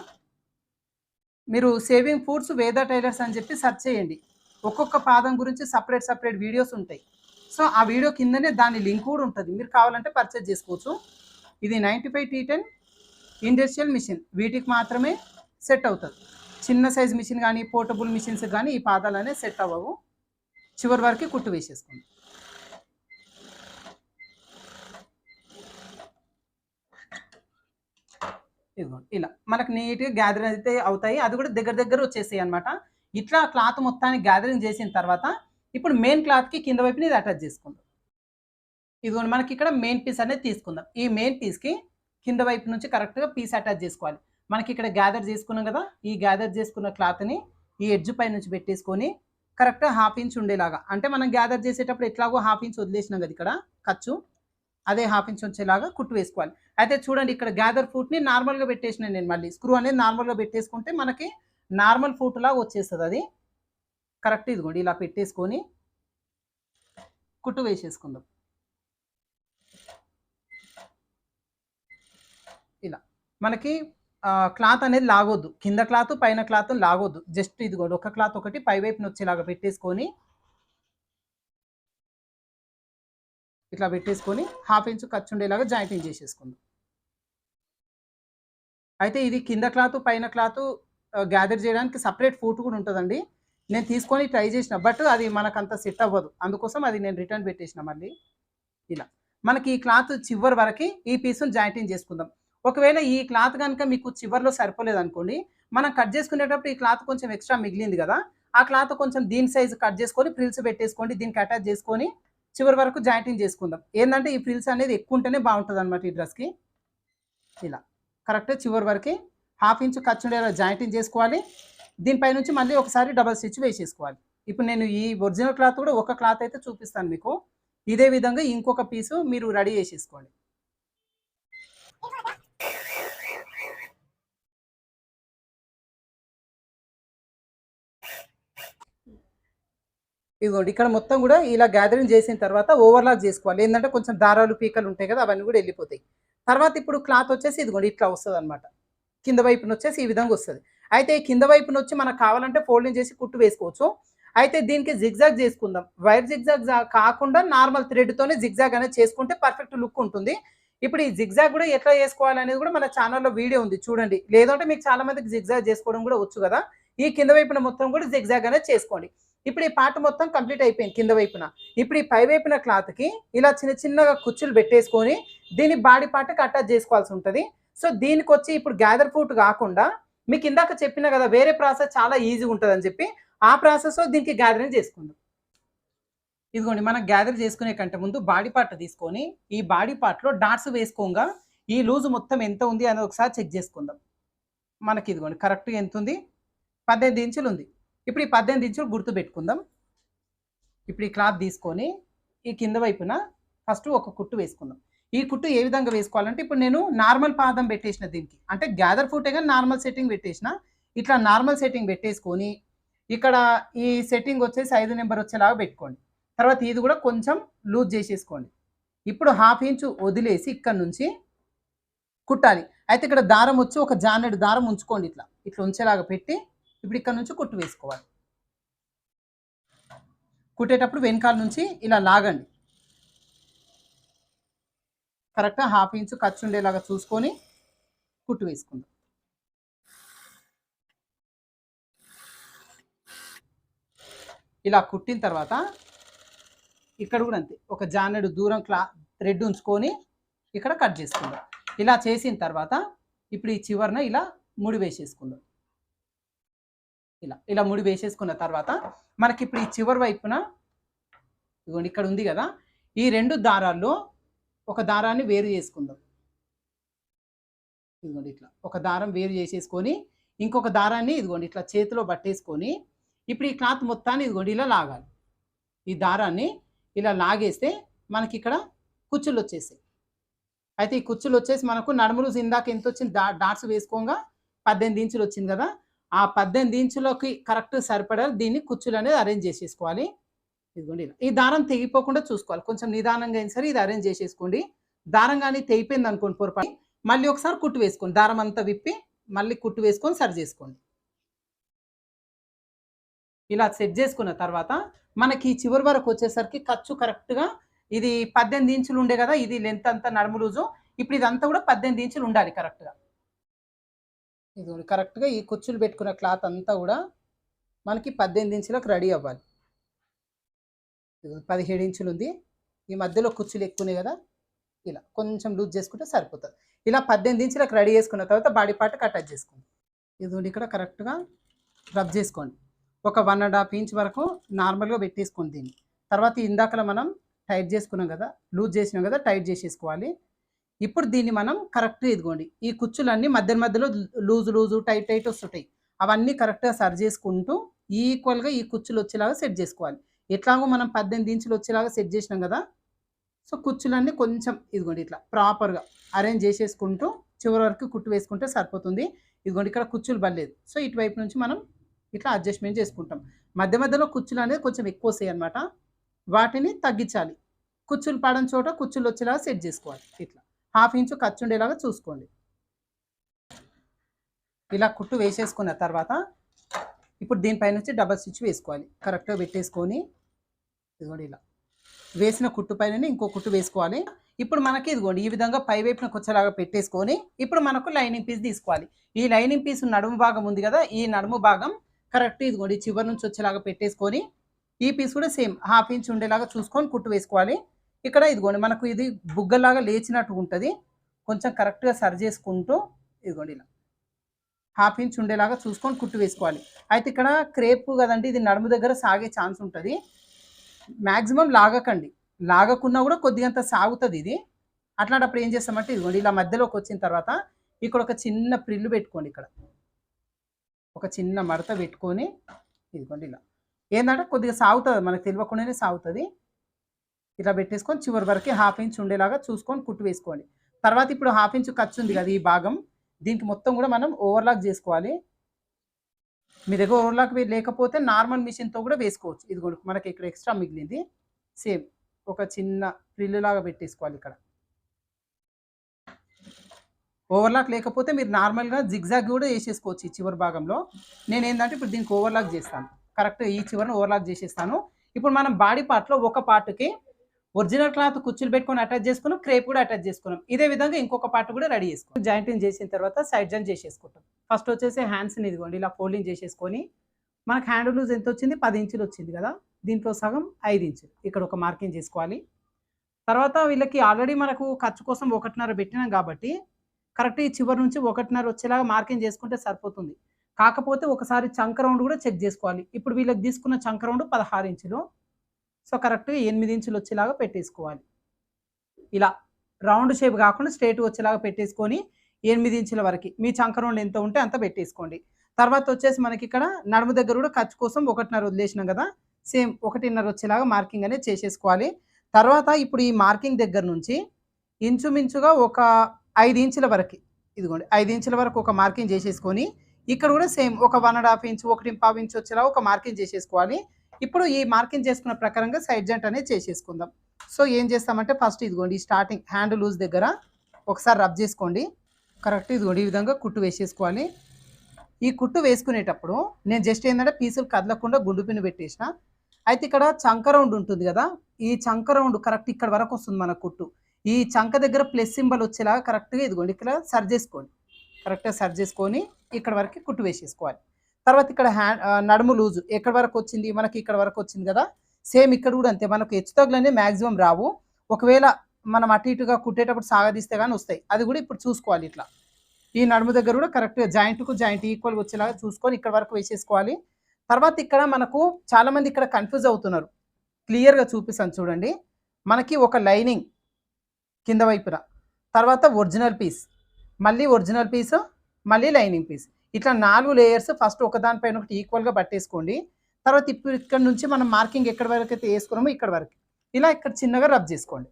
మీరు సేవింగ్ ఫుడ్స్ వేద టైలర్స్ అని చెప్పి సెర్చ్ చేయండి. ఒక్కొక్క పాదం గురించి సెపరేట్ వీడియోస్ ఉంటాయి. సో ఆ వీడియో కిందనే దాని లింక్ కూడా ఉంటది. మీరు కావాలంటే పర్చేజ్ చేసుకోవచ్చు. ఇది 95T10 ఇండస్ట్రియల్ మిషన్. వీటికి మాత్రమే సెట్ అవుతది. చిన్న సైజ్ మిషన్ గానీ, పోర్టబుల్ మిషన్స్ గానీ ఈ పాదాలనేవి సెట్ అవ్వవు. చివరి వరకు కుట్టు వేసేసుకోండి. ఇదిగోండి ఇలా మనకు నీట్‌గా గ్యాదర్ అయితే అవుతాయి. అది కూడా దగ్గర దగ్గర వచ్చేసాయి అన్నమాట. ఇట్లా క్లాత్ మొత్తాన్ని గ్యాదరింగ్ చేసిన తర్వాత ఇప్పుడు మెయిన్ క్లాత్‌కి కింద వైపున ఇది అటాచ్ చేసుకుందాం. ఇదిగోండి మనకి ఇక్కడ మెయిన్ పీస్ అనేది తీసుకుందాం. ఈ మెయిన్ పీస్‌కి కింద వైపు నుంచి కరెక్ట్‌గా పీస్ అటాచ్ చేసుకోవాలి. మనకి ఇక్కడ గ్యాదర్ చేసుకున్నాం కదా! ఈ గ్యాదర్ చేసుకున్న క్లాత్‌ని ఈ ఎడ్జ్ పై నుంచి పెట్టేసుకొని కరెక్ట్‌గా హాఫ్ ఇంచ్ ఉండేలాగా అంటే మనం గ్యాదర్ చేసేటప్పుడు ఎట్లాగో హాఫ్ ఇంచ్ వదిలేసినాం కదా! ఇక్కడ ఖర్చు. అదే హాఫ్ ఇంచ్ వచ్చేలాగా కుట్టు వేసుకోవాలి. అయితే చూడండి ఇక్కడ గ్యాదర్ ఫూట్‌ని నార్మల్‌గా పెట్టేసినాను నేను మళ్ళీ. స్క్రూ అనేది నార్మల్‌గా పెట్టేసుకుంటే మనకి నార్మల్ ఫూట్ లాగా వచ్చేస్తదది. కరెక్ట్ ఇదిగోండి ఇలా పెట్టేసుకొని కుట్టు వేసేసుకుందాం. ఇలా. మనకి క్లాత్ అనేది లాగొద్దు. కింద క్లాత్, పైన క్లాత్ లాగొద్దు. జస్ట్ ఇదిగోండి ఒక క్లాత్ ఒకటి పై వైపున వచ్చేలాగా పెట్టేసుకొని ఇట్లా పెట్టేసుకొని హాఫ్ ఇంచ్ ఖర్చు ఉండేలాగా జాయింటింగ్ చేసేసుకుందాం. అయితే ఇది కింద క్లాత్, పైన క్లాత్ గ్యాదర్ చేయడానికి సెపరేట్ ఫూట్ కూడా ఉంటదండి. నేను తీసుకొని ట్రై చేసిన. బట్ అది మనకంత సెట్ అవ్వదు. అందుకోసం అది నేను రిటర్న్ పెట్టేసిన మళ్ళీ. ఇలా. మనకి ఈ క్లాత్ చివరి వరకి ఈ పీస్‌ని జాయింటింగ్ చేసుకుందాం. ఒకవేళ ఈ క్లాత్ గనుక మీకు చివర్లో సరిపోలేదనుకోండి, మనం కట్ చేసుకునేటప్పుడు ఈ క్లాత్ కొంచెం ఎక్స్‌ట్రా మిగిలింది గదా! ఆ క్లాత్ కొంచెం దీని సైజ్ కట్ చేసుకొని ఫ్రిల్స్ పెట్టేసుకోండి. దీనికి అటాచ్ చేసుకొని చివరి వరకు జాయింటింగ్ చేసుకుందాం. ఏందంటే ఈ ఫ్రిల్స్ అనేది ఎక్కువుంటేనే బావుంటదనమాట ఈ డ్రెస్‌కి. ఇలా. కరెక్ట్‌గా చివరి వరకి హాఫ్ ఇంచ్ ఖర్చుండేలా జాయింటింగ్ చేసుకోవాలి. దీనిపై నుంచి మళ్ళీ ఒకసారి డబుల్ స్టిచ్ వేసేసుకోవాలి. ఇప్పుడు నేను ఈ ఒరిజినల్ క్లాత్ కూడా ఒక క్లాత్ అయితే చూపిస్తాను మీకు. ఇదే విధంగా ఇంకొక పీసు మీరు రెడీ చేసేసుకోండి. ఇదిగోండి ఇక్కడ మొత్తం కూడా ఇలా గ్యాదరింగ్ చేసిన తర్వాత ఓవర్లాక్ చేసుకోవాలి. ఏంటంటే కొంచెం దారాలు, పీకలు ఉంటాయి కదా! అవన్నీ కూడా వెళ్ళిపోతాయి. తర్వాత ఇప్పుడు క్లాత్ వచ్చేసి ఇదిగోండి ఇట్లా వస్తదనమాట. కింద వైపున వచ్చేసి ఈ విధంగా వస్తది. అయితే కింద వైపున వచ్చి మనకు కావాలంటే ఫోల్డింగ్ చేసి కుట్టు వేసుకోవచ్చు. అయితే దీనికి జిగ్‌జాగ్ చేసుకుందాం. వైర్ జిగ్‌జాగ్ కాకుండా నార్మల్ థ్రెడ్‌తోనే జిగ్‌జాగ్ అనేది చేసుకుంటే పర్ఫెక్ట్ లుక్ ఉంటుంది. ఇప్పుడు ఈ జిగ్‌జాగ్ కూడా ఎట్లా చేసుకోవాలనేది కూడా మన ఛానెల్‌లో వీడియో ఉంది చూడండి. లేదంటే మీకు చాలా మందికి జిగ్‌జాగ్ చేసుకోవడం కూడా వచ్చు కదా! ఈ కింద వైపున మొత్తం కూడా జిగ్‌జాగ్ అనేది చేసుకోండి. ఇప్పుడు ఈ పార్ట్ మొత్తం కంప్లీట్ అయిపోయింది కింద వైపున. ఇప్పుడు ఈ పై వైపున క్లాత్‌కి ఇలా చిన్న చిన్నగా కుచ్చులు పెట్టేసుకొని దీన్ని బాడీ పార్ట్‌కి అటాచ్ చేసుకోవాల్సి ఉంటది. సో దీనికొచ్చి ఇప్పుడు గ్యాదర్ ఫూట్ కాకుండా మీకు ఇందాక చెప్పిన కదా వేరే ప్రాసెస్ చాలా ఈజీగా ఉంటదని చెప్పి ఆ ప్రాసెస్‌లో దీనికి గ్యాదరింగ్ చేసుకుందాం. ఇదిగోండి మనం గ్యాదర్ చేసుకునే కంటే ముందు బాడీ పార్ట్ తీసుకొని ఈ బాడీ పార్ట్‌లో డాట్స్ వేసుకోంగా ఈ లూజ్ మొత్తం ఎంత ఉంది అనేది ఒకసారి చెక్ చేసుకుందాం. మనకి ఇదిగోండి కరెక్ట్‌గా ఎంతుంది? 18 ఇంచులు ఉంది. ఇప్పుడు ఈ 18 ఇంచులు గుర్తుపెట్టుకుందాం. ఇప్పుడు ఈ క్లాత్ తీసుకొని ఈ కింద వైపున ఫస్ట్ ఒక కుట్టు వేసుకుందాం. ఈ కుట్టు ఏ విధంగా వేసుకోవాలంటే ఇప్పుడు నేను నార్మల్ పాదం పెట్టేసిన దీనికి. అంటే గ్యాదర్ ఫూటే గాని నార్మల్ సెట్టింగ్ పెట్టేసిన. ఇట్లా నార్మల్ సెట్టింగ్ పెట్టేసుకొని ఇక్కడ ఈ సెట్టింగ్ వచ్చేసి 5 నంబర్ వచ్చేలాగా పెట్టుకోండి. తర్వాత ఇది కూడా కొంచెం లూజ్ చేసేసుకోండి. ఇప్పుడు హాఫ్ ఇంచు వదిలేసి ఇక్కడి నుంచి కుట్టాలి. అయితే ఇక్కడ దారం వచ్చి ఒక జానెడు దారం ఉంచుకోండి ఇట్లా. ఇట్లా ఉంచేలాగా పెట్టి ఇప్పుడు ఇక్కడ నుంచి కుట్టు వేసుకోవాలి. కుట్టేటప్పుడు వెనకాల నుంచి ఇలా లాగండి. కరెక్ట్‌గా హాఫ్ ఇంచ్ ఖర్చు ఉండేలాగా చూసుకొని కుట్టు వేసుకుందాం. ఇలా కుట్టిన తర్వాత ఇక్కడ కూడా అంతే. ఒక జానెడు దూరం థ్రెడ్ ఉంచుకొని ఇక్కడ కట్ చేసుకుందాం. ఇలా చేసిన తర్వాత ఇప్పుడు ఈ చివరన ఇలా ముడి వేసేసుకుందాం. ఇలా ముడి వేసేసుకున్న తర్వాత మనకి ఇప్పుడు ఈ చివరి వైపున ఇదిగోండి ఇక్కడ ఉంది కదా! ఈ 2 దారాల్లో ఒక దారాన్ని వేరు చేసుకుందాం. ఇదిగోండి ఇట్లా. ఒక దారం వేరు చేసేసుకొని ఇంకొక దారాన్ని ఇదిగోండి ఇట్లా చేతిలో పట్టేసుకొని ఇప్పుడు ఈ క్లాత్ మొత్తాన్ని ఇదిగోండి ఇలా లాగాలి. ఈ దారాన్ని ఇలా లాగేస్తే మనకిక్కడ కుచ్చులు వచ్చేసాయి. అయితే ఈ కుచ్చులు వచ్చేసి మనకు నడుములు ఇందాక ఎంత వచ్చింది డాట్స్ వేసుకోగా 18 ఇంచులు వచ్చింది కదా! ఆ 18 ఇంచులకి కరెక్ట్ సరిపడా దీన్ని కుచ్చులు అనేది అరేంజ్ చేసేసుకోవాలి. ఇదిగోండి ఇలా. ఈ దారం తెగిపోకుండా చూసుకోవాలి. కొంచెం నిదానంగా అయినా సరే ఇది అరేంజ్ చేసేసుకోండి. దారం గాని తెగిపోయింది అనుకోండి పొరపాటు మళ్ళీ ఒకసారి కుట్టు వేసుకోండి. దారం అంతా విప్పి మళ్ళీ కుట్టు వేసుకొని సరి చేసుకోండి. ఇలా సెట్ చేసుకున్న తర్వాత మనకి చివరి వరకు వచ్చేసరికి ఖర్చు కరెక్ట్‌గా ఇది 18 ఇంచులు ఉండే కదా! ఇది లెంత్ అంతా నడుము లూజు. ఇప్పుడు ఇదంతా కూడా 18 ఇంచులు ఉండాలి కరెక్ట్‌గా. ఇదిగోండి కరెక్ట్‌గా ఈ కుచ్చులు పెట్టుకున్న క్లాత్ అంతా కూడా మనకి 18 ఇంచులకు రెడీ అవ్వాలి. ఇదిగో 17 ఇంచులు ఉంది. ఈ మధ్యలో కుచ్చులు ఎక్కువనే కదా! ఇలా కొంచెం లూజ్ చేసుకుంటే సరిపోతుంది. ఇలా 18 ఇంచులకు రెడీ చేసుకున్న తర్వాత బాడీ పార్ట్‌కి అటాచ్ చేసుకోండి. ఇదిగోండి ఇక్కడ కరెక్ట్‌గా రబ్ చేసుకోండి. ఒక 1½ ఇంచ్ వరకు నార్మల్‌గా పెట్టేసుకోండి దీన్ని. తర్వాత ఇందాకలా మనం టైట్ చేసుకున్నాం కదా, లూజ్ చేసినాం కదా, టైట్ చేసేసుకోవాలి. ఇప్పుడు దీన్ని మనం కరెక్ట్‌గా ఇదిగోండి ఈ కుచ్చులన్నీ మధ్యలో లూజు, టైట్ వస్తుంటాయి. అవన్నీ కరెక్ట్‌గా సరి చేసుకుంటూ ఈక్వల్‌గా ఈ కుచ్చులు వచ్చేలాగా సెట్ చేసుకోవాలి. ఎట్లాగో మనం 18 ఇంచులు వచ్చేలాగా సెట్ చేసినాం కదా, సో కుచ్చులన్నీ కొంచెం ఇదిగోండి ఇట్లా ప్రాపర్‌గా అరేంజ్ చేసేసుకుంటూ చివరి వరకు కుట్టు వేసుకుంటే సరిపోతుంది. ఇదిగోండి ఇక్కడ కుచ్చులు పడలేదు. సో ఇటువైపు నుంచి మనం ఇట్లా అడ్జస్ట్‌మెంట్ చేసుకుంటాం. మధ్యలో కుచ్చులు అనేది కొంచెం ఎక్కువ వస్తాయన్నమాట. వాటిని తగ్గించాలి. కుచ్చులు పడని చోట కుచ్చులు వచ్చేలాగా సెట్ చేసుకోవాలి. ఇట్లా 1/2 ఇంచు ఖర్చు ఉండేలాగా చూసుకోండి. ఇలా కుట్టు వేసేసుకున్న తర్వాత ఇప్పుడు దీనిపై నుంచి డబల్ స్టిచ్ వేసుకోవాలి. కరెక్ట్‌గా పెట్టేసుకొని ఇదిగోండి ఇలా వేసిన కుట్టు పైననే ఇంకో కుట్టు వేసుకోవాలి. ఇప్పుడు మనకి ఇదిగోండి ఈ విధంగా పై వైపునకు వచ్చేలాగా పెట్టేసుకొని ఇప్పుడు మనకు లైనింగ్ పీస్ తీసుకోవాలి. ఈ లైనింగ్ పీస్ నడుము భాగం ఉంది కదా, ఈ నడుము భాగం కరెక్ట్ ఇదిగోండి చివరి నుంచి వచ్చేలాగా పెట్టేసుకొని ఈ పీస్ కూడా సేమ్ 1/2 ఇంచ్ ఉండేలాగా చూసుకొని కుట్టు వేసుకోవాలి. ఇక్కడ ఇదిగోండి మనకు ఇది బుగ్గలాగా లేచినట్టు ఉంటుంది. కొంచెం కరెక్ట్‌గా సరి చేసుకుంటూ ఇదిగోండి ఇలా 1/2 ఇంచ్ ఉండేలాగా చూసుకొని కుట్టు వేసుకోవాలి. అయితే ఇక్కడ క్రేప్ కదండి, ఇది నడుము దగ్గర సాగే ఛాన్స్ ఉంటుంది. మ్యాక్సిమం లాగకండి. లాగకున్నా కూడా కొద్దిగంత సాగుతుంది ఇది. అట్లాంటప్పుడు ఏం చేస్తామంటే ఇదిగోండి ఇలా మధ్యలోకి వచ్చిన తర్వాత ఇక్కడ ఒక చిన్న ప్రిల్లు పెట్టుకోండి. ఇక్కడ ఒక చిన్న మడత పెట్టుకొని ఇదిగోండి ఇలా ఏంటంటే కొద్దిగా సాగుతుంది, మనకు తెలియకుండానే సాగుతుంది. ఇలా పెట్టేసుకొని చివరి వరకు 1/2 ఇంచ్ ఉండేలాగా చూసుకొని కుట్టు వేసుకోండి. తర్వాత ఇప్పుడు 1/2 ఇంచ్ ఖర్చు ఉంది కదా ఈ భాగం, దీనికి మొత్తం కూడా మనం ఓవర్లాక్ చేసుకోవాలి. మీ దగ్గర ఓవర్లాక్ లేకపోతే నార్మల్ మిషన్తో కూడా వేసుకోవచ్చు. ఇదిగోండి మనకి ఇక్కడ ఎక్స్ట్రా మిగిలింది. సేమ్ ఒక చిన్న ప్రిల్లు లాగా పెట్టేసుకోవాలి. ఇక్కడ ఓవర్లాక్ లేకపోతే మీరు నార్మల్గా జిగ్జాగ్ కూడా వేసేసుకోవచ్చు ఈ చివరి భాగంలో. నేను ఏంటంటే ఇప్పుడు దీనికి ఓవర్లాక్ చేస్తాను. కరెక్ట్గా ఈ చివరిని ఓవర్లాక్ చేసేస్తాను. ఇప్పుడు మనం బాడీ పార్ట్లో ఒక పార్ట్కి ఒరిజినల్ క్లాత్ కుచ్చులు పెట్టుకొని అటాచ్ చేసుకున్నాం, క్రేప్ కూడా అటాచ్ చేసుకున్నాం. ఇదే విధంగా ఇంకొక పార్ట్ కూడా రెడీ చేసుకున్నాం. జాయింటింగ్ చేసిన తర్వాత సైడ్ జాయింట్ చేసేసుకుంటాం. ఫస్ట్ వచ్చేసి హ్యాండ్స్ని ఇదిగోండి ఇలా ఫోల్డింగ్ చేసేసుకొని మనకు హ్యాండ్ లూజ్ ఎంత వచ్చింది, 10 ఇంచులు వచ్చింది కదా, దీంట్లో సగం 5 ఇంచులు ఇక్కడ ఒక మార్కింగ్ చేసుకోవాలి. తర్వాత వీళ్ళకి ఆల్రెడీ మనకు ఖర్చు కోసం 1.5 పెట్టినాం కాబట్టి కరెక్ట్ ఈ చివరి నుంచి 1.5 వచ్చేలాగా మార్కింగ్ చేసుకుంటే సరిపోతుంది. కాకపోతే ఒకసారి చంక రౌండ్ కూడా చెక్ చేసుకోవాలి. ఇప్పుడు వీళ్ళకి తీసుకున్న చంక రౌండ్ 16 ఇంచులు. సో కరెక్ట్గా 8 ఇంచులు వచ్చేలాగా పెట్టేసుకోవాలి. ఇలా రౌండ్ షేప్ కాకుండా స్ట్రేట్ వచ్చేలాగా పెట్టేసుకొని 8 ఇంచుల వరకు మీ చంక రౌండ్ ఎంత ఉంటే అంత పెట్టేసుకోండి. తర్వాత వచ్చేసి మనకి ఇక్కడ నడుము దగ్గర కూడా ఖర్చు కోసం 1.5 వదిలేసినాం కదా, సేమ్ 1.5 వచ్చేలాగా మార్కింగ్ అనేది చేసేసుకోవాలి. తర్వాత ఇప్పుడు ఈ మార్కింగ్ దగ్గర నుంచి ఇంచుమించుగా ఒక 5 ఇంచుల వరకు ఇదిగోండి 5 ఇంచుల వరకు ఒక మార్కింగ్ చేసేసుకొని ఇక్కడ కూడా సేమ్ ఒక 1.5 ఇంచ్ 1.5 ఇంచ్ వచ్చేలా ఒక మార్కింగ్ చేసేసుకోవాలి. ఇప్పుడు ఈ మార్కింగ్ చేసుకున్న ప్రకారంగా సైడ్ జాయింట్ అనేది చేసేసుకుందాం. సో ఏం చేస్తామంటే ఫస్ట్ ఇదిగోండి స్టార్టింగ్ హ్యాండ్ లూజ్ దగ్గర ఒకసారి రబ్ చేసుకోండి. కరెక్ట్ ఇదిగోండి ఈ విధంగా కుట్టు వేసేసుకోవాలి. ఈ కుట్టు వేసుకునేటప్పుడు నేను జస్ట్ ఏంటంటే పీసులు కదలకుండా గుండు పిన్ను పెట్టేసిన. అయితే ఇక్కడ చంక రౌండ్ ఉంటుంది కదా, ఈ చంక రౌండ్ కరెక్ట్ ఇక్కడ వరకు వస్తుంది మన కుట్టు. ఈ చంక దగ్గర ప్లస్ సింబల్ వచ్చేలాగా కరెక్ట్గా ఇదిగోండి ఇక్కడ సరి చేసుకోండి. కరెక్ట్గా సరి చేసుకొని ఇక్కడ వరకు కుట్టు వేసేసుకోవాలి. తర్వాత ఇక్కడ నడుము లూజు ఎక్కడి వరకు వచ్చింది, మనకి ఇక్కడ వరకు వచ్చింది కదా, సేమ్ ఇక్కడ కూడా అంతే. మనకు హెచ్చు తగులనే మ్యాక్సిమం రావు. ఒకవేళ మనం అటు ఇటుగా కుట్టేటప్పుడు సాగదీస్తే కానీ వస్తాయి. అది కూడా ఇప్పుడు చూసుకోవాలి. ఇట్లా ఈ నడుము దగ్గర కూడా కరెక్ట్గా జాయింట్కు జాయింట్ ఈక్వల్గా వచ్చేలాగా చూసుకొని ఇక్కడ వరకు వేసేసుకోవాలి. తర్వాత ఇక్కడ మనకు చాలామంది ఇక్కడ కన్ఫ్యూజ్ అవుతున్నారు. క్లియర్గా చూపిస్తాను చూడండి. మనకి ఒక లైనింగ్ కింద వైపున, తర్వాత ఒరిజినల్ పీస్, మళ్ళీ ఒరిజినల్ పీస్, మళ్ళీ లైనింగ్ పీస్, ఇట్లా 4 లేయర్స్ ఫస్ట్ ఒకదానిపైన ఒకటి ఈక్వల్గా పట్టేసుకోండి. తర్వాత ఇప్పుడు ఇక్కడ నుంచి మనం మార్కింగ్ ఎక్కడి వరకు అయితే వేసుకున్నామో ఇక్కడ వరకు ఇలా ఇక్కడ చిన్నగా రబ్ చేసుకోండి.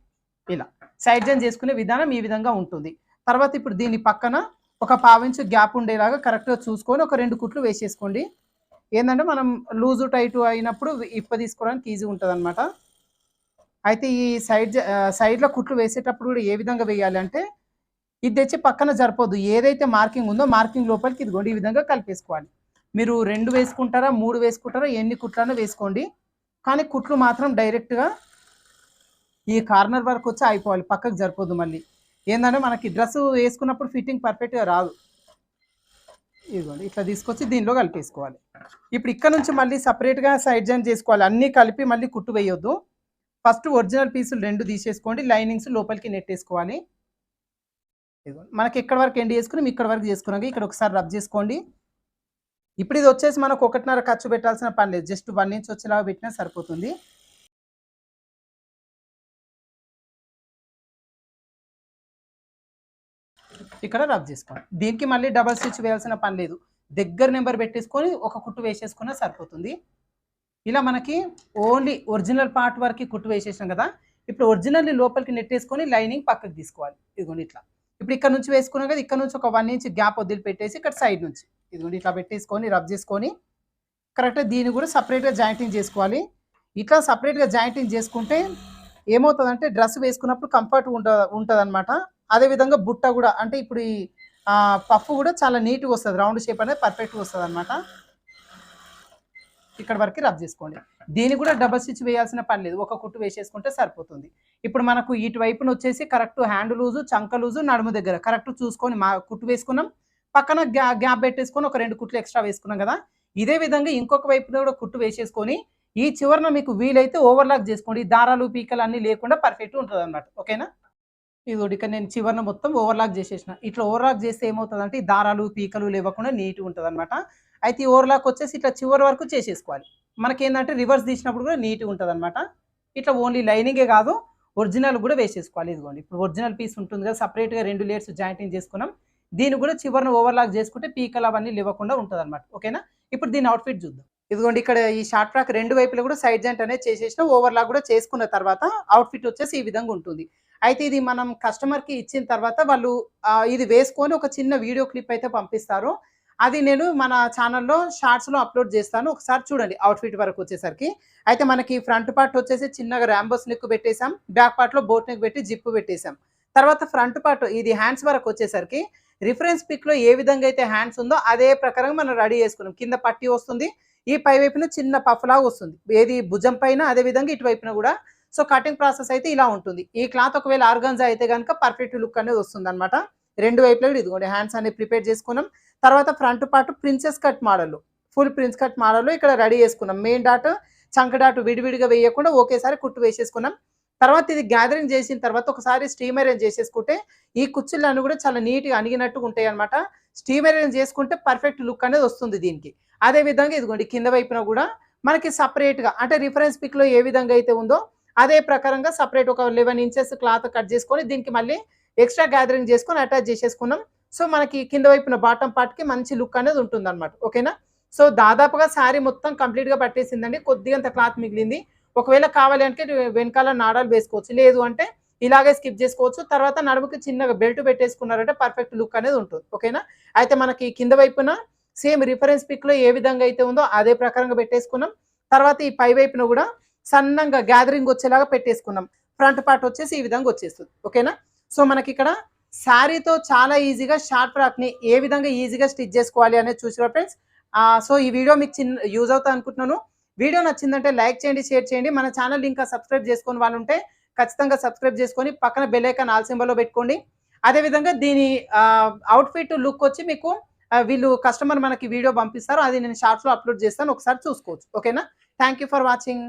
ఇలా సైడ్ జాయిన్ చేసుకునే విధానం ఈ విధంగా ఉంటుంది. తర్వాత ఇప్పుడు దీని పక్కన ఒక 1/2 ఇంచు గ్యాప్ ఉండేలాగా కరెక్ట్గా చూసుకొని ఒక 2 కుట్లు వేసేసుకోండి. ఏంటంటే మనం లూజు టైటు అయినప్పుడు ఇప్ప తీసుకోవడానికి ఈజీ ఉంటుంది అనమాట. అయితే ఈ సైడ్లో కుట్లు వేసేటప్పుడు కూడా ఏ విధంగా వేయాలి అంటే ఇది తెచ్చి పక్కన సరిపోదు. ఏదైతే మార్కింగ్ ఉందో మార్కింగ్ లోపలికి ఇదిగోండి ఈ విధంగా కలిపేసుకోవాలి. మీరు 2 వేసుకుంటారా 3 వేసుకుంటారా ఎన్ని కుట్లన్నా వేసుకోండి, కానీ కుట్లు మాత్రం డైరెక్ట్గా ఈ కార్నర్ వరకు వచ్చి అయిపోవాలి, పక్కకు సరిపోదు. మళ్ళీ ఏంటంటే మనకి డ్రెస్ వేసుకున్నప్పుడు ఫిట్టింగ్ పర్ఫెక్ట్గా రాదు. ఇదిగోండి ఇట్లా తీసుకొచ్చి దీనిలో కలిపేసుకోవాలి. ఇప్పుడు ఇక్కడ నుంచి మళ్ళీ సపరేట్గా సైడ్ జాయిన్ చేసుకోవాలి. అన్నీ కలిపి మళ్ళీ కుట్టు వేయొద్దు. ఫస్ట్ ఒరిజినల్ పీసులు 2 తీసేసుకోండి. లైనింగ్స్ లోపలికి నెట్టేసుకోవాలి. ఇదిగోండి. మనకి ఎక్కడి వరకు ఎండ్ చేసుకున్నాం ఇక్కడ వరకు చేసుకున్నాక ఇక్కడ ఒకసారి రబ్ చేసుకోండి. ఇప్పుడు ఇది వచ్చేసి మనకు 1.5 ఖర్చు పెట్టాల్సిన పని లేదు. జస్ట్ 1 ఇంచ్ వచ్చేలాగా పెట్టినా సరిపోతుంది. ఇక్కడ రబ్ చేసుకోండి. దీనికి మళ్ళీ డబల్ స్టిచ్ వేయాల్సిన పని లేదు. దగ్గర నెంబర్ పెట్టేసుకొని ఒక కుట్టు వేసేసుకున్నా సరిపోతుంది. ఇలా మనకి ఓన్లీ ఒరిజినల్ పార్ట్ వరకు కుట్టు వేసేసాం కదా. ఇప్పుడు ఒరిజినల్ లోపలికి నెట్టేసుకొని లైనింగ్ పక్కకి తీసుకోవాలి. ఇదిగోండి ఇట్లా. ఇప్పుడు ఇక్కడ నుంచి వేసుకున్నాం కదా, ఇక్కడ నుంచి ఒక 1 ఇంచ్ గ్యాప్ వదిలిపెట్టేసి ఇక్కడ సైడ్ నుంచి ఇదిగోండి ఇట్లా పెట్టేసుకొని రబ్ చేసుకొని కరెక్ట్గా దీన్ని కూడా సపరేట్గా జాయింటింగ్ చేసుకోవాలి. ఇట్లా సపరేట్గా జాయింటింగ్ చేసుకుంటే ఏమవుతుందంటే డ్రెస్ వేసుకున్నప్పుడు కంఫర్ట్ ఉంటుంది అనమాట. అదేవిధంగా బుట్ట కూడా అంటే ఇప్పుడు ఈ పఫ్ కూడా చాలా నీట్గా వస్తుంది. రౌండ్ షేప్ అనేది పర్ఫెక్ట్గా వస్తుంది అనమాట. ఇక్కడ వరకు రబ్ చేసుకోండి. దీన్ని కూడా డబల్ స్టిచ్ వేయాల్సిన పని లేదు. ఒక కుట్టు వేసేసుకుంటే సరిపోతుంది. ఇప్పుడు మనకు ఇటువైపున వచ్చేసి కరెక్ట్ హ్యాండ్ లూజు, చంక లూజు, నడుము దగ్గర కరెక్ట్ చూసుకొని కుట్టు వేసుకున్నాం. పక్కన గ్యాప్ పెట్టేసుకొని ఒక 2 కుట్లు ఎక్స్ట్రా వేసుకున్నాం కదా. ఇదే విధంగా ఇంకొక వైపున కూడా కుట్టు వేసేసుకొని ఈ చివరన మీకు వీలైతే ఓవర్లాక్ చేసుకోండి. దారాలు పీకలు అన్నీ లేకుండా పర్ఫెక్ట్గా ఉంటుంది అన్నమాట. ఓకేనా. ఇదిగోండి ఇక్కడ నేను చివరన మొత్తం ఓవర్లాక్ చేసేసిన. ఇట్లా ఓవర్లాక్ చేస్తే ఏమవుతుందంటే ఈ దారాలు పీకలు లేవకుండా నీట్గా ఉంటుంది అనమాట. అయితే ఈ ఓవర్లాక్ వచ్చేసి ఇట్లా చివరి వరకు చేసేసుకోవాలి. మనకేంటంటే రివర్స్ తీసినప్పుడు కూడా నీట్గా ఉంటుంది అనమాట. ఇట్లా ఓన్లీ లైనింగే కాదు ఒరిజినల్ కూడా వేసేసుకోవాలి. ఇదిగోండి ఇప్పుడు ఒరిజినల్ పీస్ ఉంటుంది కదా, సపరేట్గా 2 లేయర్స్ జాయింటింగ్ చేసుకున్నాం. దీన్ని కూడా చివరిన ఓవర్లాక్ చేసుకుంటే పీకలు అవన్నీ లేవకుండా ఉంటుంది అనమాట. ఓకేనా. ఇప్పుడు దీని అవుట్ఫిట్ చూద్దాం. ఇదిగోండి ఇక్కడ ఈ షార్ట్ ఫ్రాక్ 2 వైపులా కూడా సైడ్ జాయింట్ అనేది చేసేసిన. ఓవర్లాక్ కూడా చేసుకున్న తర్వాత అవుట్ఫిట్ వచ్చేసి ఈ విధంగా ఉంటుంది. అయితే ఇది మనం కస్టమర్కి ఇచ్చిన తర్వాత వాళ్ళు ఇది వేసుకొని ఒక చిన్న వీడియో క్లిప్ అయితే పంపిస్తారు. అది నేను మన ఛానల్లో షార్ట్స్లో అప్లోడ్ చేస్తాను. ఒకసారి చూడండి అవుట్ఫిట్ వరకు వచ్చేసరికి. అయితే మనకి ఫ్రంట్ పార్ట్ వచ్చేసి చిన్నగా ర్యాంబోస్ నెక్ పెట్టేసాం. బ్యాక్ పార్ట్లో బోట్ నెక్ పెట్టి జిప్ పెట్టేసాం. తర్వాత ఫ్రంట్ పార్ట్ ఇది హ్యాండ్స్ వరకు వచ్చేసరికి రిఫరెన్స్ పిక్లో ఏ విధంగా అయితే హ్యాండ్స్ ఉందో అదే ప్రకారంగా మనం రెడీ చేసుకున్నాం. కింద పట్టి వస్తుంది, ఈ పై వైపున చిన్న పఫ్ లాగా వస్తుంది. ఏది భుజం పైన అదే విధంగా ఇటువైపున కూడా. సో కటింగ్ ప్రాసెస్ అయితే ఇలా ఉంటుంది. ఈ క్లాత్ ఒకవేళ ఆర్గాన్జా అయితే కనుక పర్ఫెక్ట్ లుక్ అనేది వస్తుంది అనమాట. 2 వైపులో ఇదిగోండి హ్యాండ్స్ అనేది ప్రిపేర్ చేసుకున్నాం. తర్వాత front part princess cut model, full prince cut మోడల్లో ఇక్కడ రెడీ చేసుకున్నాం. మెయిన్ డాట్ చంక డాట్ విడివిడిగా వేయకుండా ఒకేసారి కుట్టు వేసేసుకున్నాం. తర్వాత ఇది గ్యాదరింగ్ చేసిన తర్వాత ఒకసారి స్టీమ్ ఐరన్ చేసేసుకుంటే ఈ కుచ్చులన్నీ కూడా చాలా నీట్గా అణిగినట్టుగా ఉంటాయి అనమాట. స్టీమ్ ఐరన్ చేసుకుంటే పర్ఫెక్ట్ లుక్ అనేది వస్తుంది దీనికి. అదే విధంగా ఇదిగోండి కింద వైపున కూడా మనకి సపరేట్గా అంటే రిఫరెన్స్ పిక్లో ఏ విధంగా అయితే ఉందో అదే ప్రకారంగా సపరేట్ ఒక 11 ఇంచెస్ క్లాత్ కట్ చేసుకొని దీనికి మళ్ళీ ఎక్స్ట్రా గ్యాదరింగ్ చేసుకొని అటాచ్ చేసేసుకున్నాం. సో మనకి కింద వైపున బాటమ్ పార్ట్కి మంచి లుక్ అనేది ఉంటుంది అనమాట. ఓకేనా. సో దాదాపుగా శారీ మొత్తం కంప్లీట్గా పట్టేసిందండి. కొద్దిగంత క్లాత్ మిగిలింది. ఒకవేళ కావాలి అంటే వెనకాల నాడాలు వేసుకోవచ్చు, లేదు అంటే ఇలాగే స్కిప్ చేసుకోవచ్చు. తర్వాత నడుముకి చిన్నగా బెల్ట్ పెట్టేసుకున్నారంటే పర్ఫెక్ట్ లుక్ అనేది ఉంటుంది. ఓకేనా. అయితే మనకి కింద వైపున సేమ్ రిఫరెన్స్ పిక్లో ఏ విధంగా అయితే ఉందో అదే ప్రకారంగా పెట్టేసుకున్నాం. తర్వాత ఈ పై వైపున కూడా సన్నంగా గ్యాదరింగ్ వచ్చేలాగా పెట్టేసుకున్నాం. ఫ్రంట్ పార్ట్ వచ్చేసి ఈ విధంగా వచ్చేస్తుంది. ఓకేనా. సో మనకి ఇక్కడ శారీతో చాలా ఈజీగా షార్ట్ ఫ్రాక్ని ఏ విధంగా ఈజీగా స్టిచ్ చేసుకోవాలి అనేది చూసారా ఫ్రెండ్స్. సో ఈ వీడియో మీకు యూజ్ అవుతా అనుకుంటున్నాను. వీడియో నచ్చిందంటే లైక్ చేయండి, షేర్ చేయండి. మన ఛానల్ ఇంకా సబ్స్క్రైబ్ చేసుకొని వాళ్ళు ఉంటే ఖచ్చితంగా సబ్స్క్రైబ్ చేసుకొని పక్కన బెల్ ఐకాన్ ఆల్ సింబల్లో పెట్టుకోండి. అదేవిధంగా దీని అవుట్ఫిట్ లుక్ వచ్చి మీకు వీళ్ళు కస్టమర్ మనకి వీడియో పంపిస్తారు. అది నేను షార్ట్స్లో అప్లోడ్ చేస్తాను, ఒకసారి చూసుకోవచ్చు. ఓకేనా. Thank you for watching.